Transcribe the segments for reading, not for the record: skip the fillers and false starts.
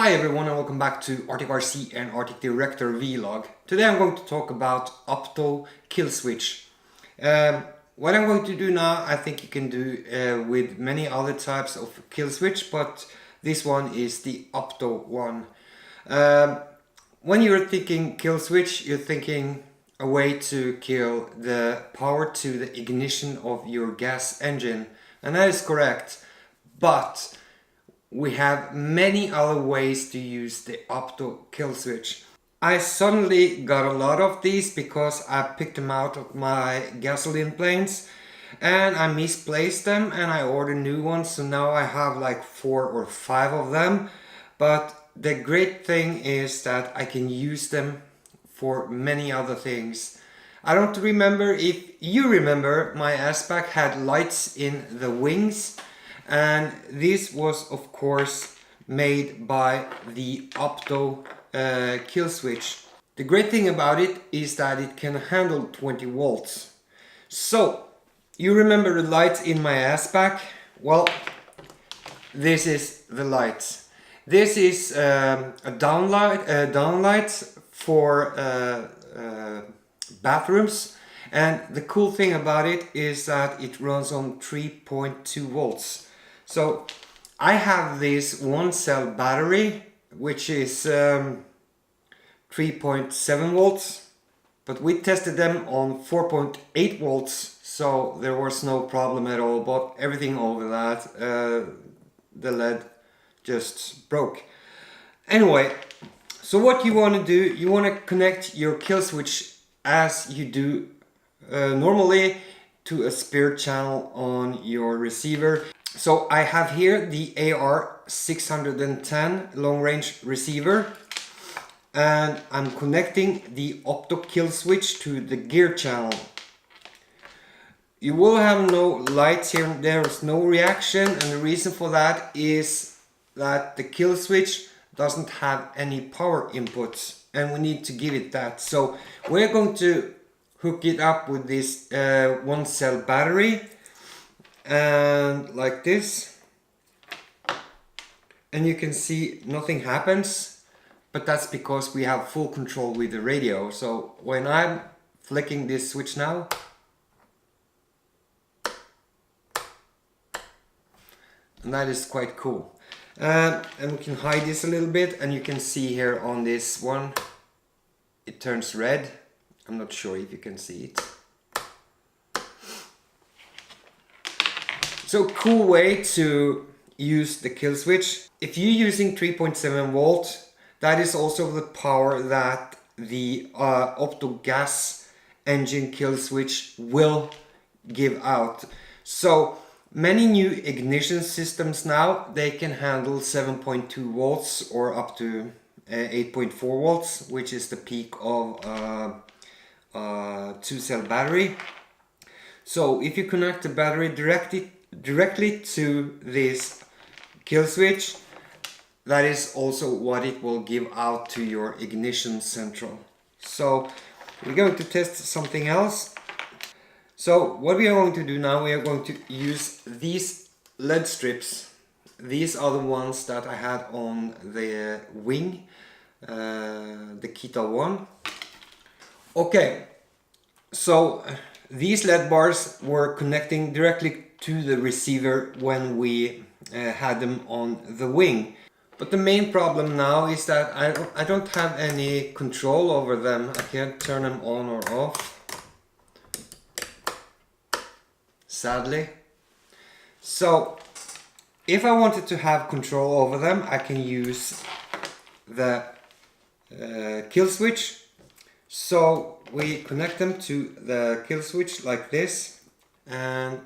Hi everyone and welcome back to Arctic RC and Arctic Director Vlog. Today I'm going to talk about opto kill switch. What I'm going to do now I think you can do with many other types of kill switch, but this one is the opto one. When you're thinking kill switch, you're thinking a way to kill the power to the ignition of your gas engine, and that is correct, but we have many other ways to use the opto kill switch. I suddenly got a lot of these because I picked them out of my gasoline planes and I misplaced them and I ordered new ones, so now I have like 4 or 5 of them. But the great thing is that I can use them for many other things. I don't remember if you remember, my S-Pack had lights in the wings, and this was of course made by the opto kill switch. The great thing about it is that it can handle 20 volts. So you remember the lights in my S-Pack? Well, this is the lights. This is a downlight for bathrooms, and the cool thing about it is that it runs on 3.2 volts. So I have this one cell battery which is 3.7 volts, but we tested them on 4.8 volts, so there was no problem at all. But everything over that, the LED just broke. Anyway, so what you want to do, you want to connect your kill switch as you do normally to a spirit channel on your receiver. So I have here the AR610 long range receiver, and I'm connecting the opto kill switch to the gear channel. You will have no lights here, there is no reaction, and the reason for that is that the kill switch doesn't have any power inputs and we need to give it that. So we're going to hook it up with this one cell battery, and like this, and you can see nothing happens, but that's because we have full control with the radio. So when I'm flicking this switch now, and that is quite cool. And we can hide this a little bit, and you can see here on this one it turns red. I'm not sure if you can see it. So cool way to use the kill switch. If you're using 3.7 volt, that is also the power that the opto gas engine kill switch will give out. So many new ignition systems now, they can handle 7.2 volts or up to 8.4 volts, which is the peak of 2-cell battery. So if you connect the battery directly to this kill switch, that is also what it will give out to your ignition central. So we're going to test something else. So what we are going to do now, we are going to use these LED strips. These are the ones that I had on the wing, the Kita 1. Okay, so these LED bars were connecting directly to the receiver when we had them on the wing. But the main problem now is that I don't have any control over them. I can't turn them on or off, sadly. So if I wanted to have control over them, I can use the kill switch. So we connect them to the kill switch like this, and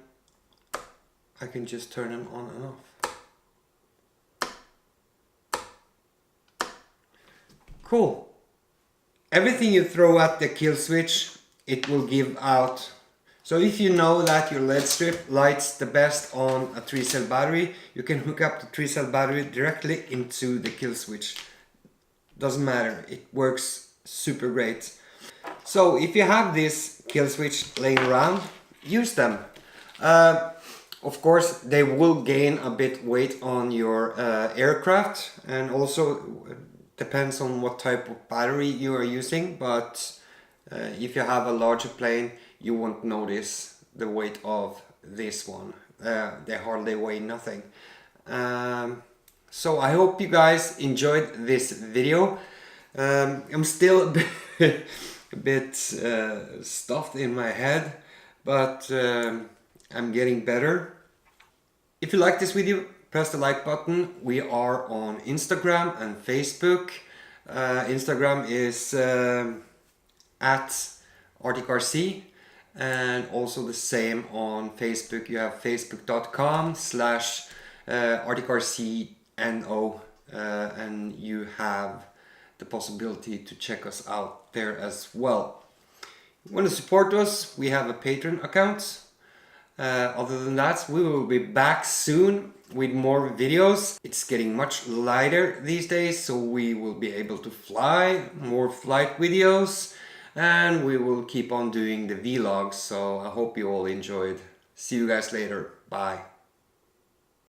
I can just turn them on and off. Cool. Everything you throw at the kill switch, it will give out. So if you know that your LED strip lights the best on a 3-cell battery, you can hook up the 3-cell battery directly into the kill switch. Doesn't matter, it works super great. So if you have this kill switch laying around, use them. Of course, they will gain a bit weight on your aircraft, and also depends on what type of battery you are using, but if you have a larger plane, you won't notice the weight of this one. They hardly weigh nothing. So I hope you guys enjoyed this video. I'm still a bit stuffed in my head, but I'm getting better. If you like this video, press the like button. We are on Instagram and Facebook. Instagram is at ArcticRC, and also the same on Facebook. You have facebook.com/ArcticRCNO, and you have the possibility to check us out there as well. If you want to support us, we have a Patreon account. Other than that, we will be back soon with more videos. It's getting much lighter these days, so we will be able to fly more flight videos, and we will keep on doing the vlogs. So I hope you all enjoyed. See you guys later. Bye.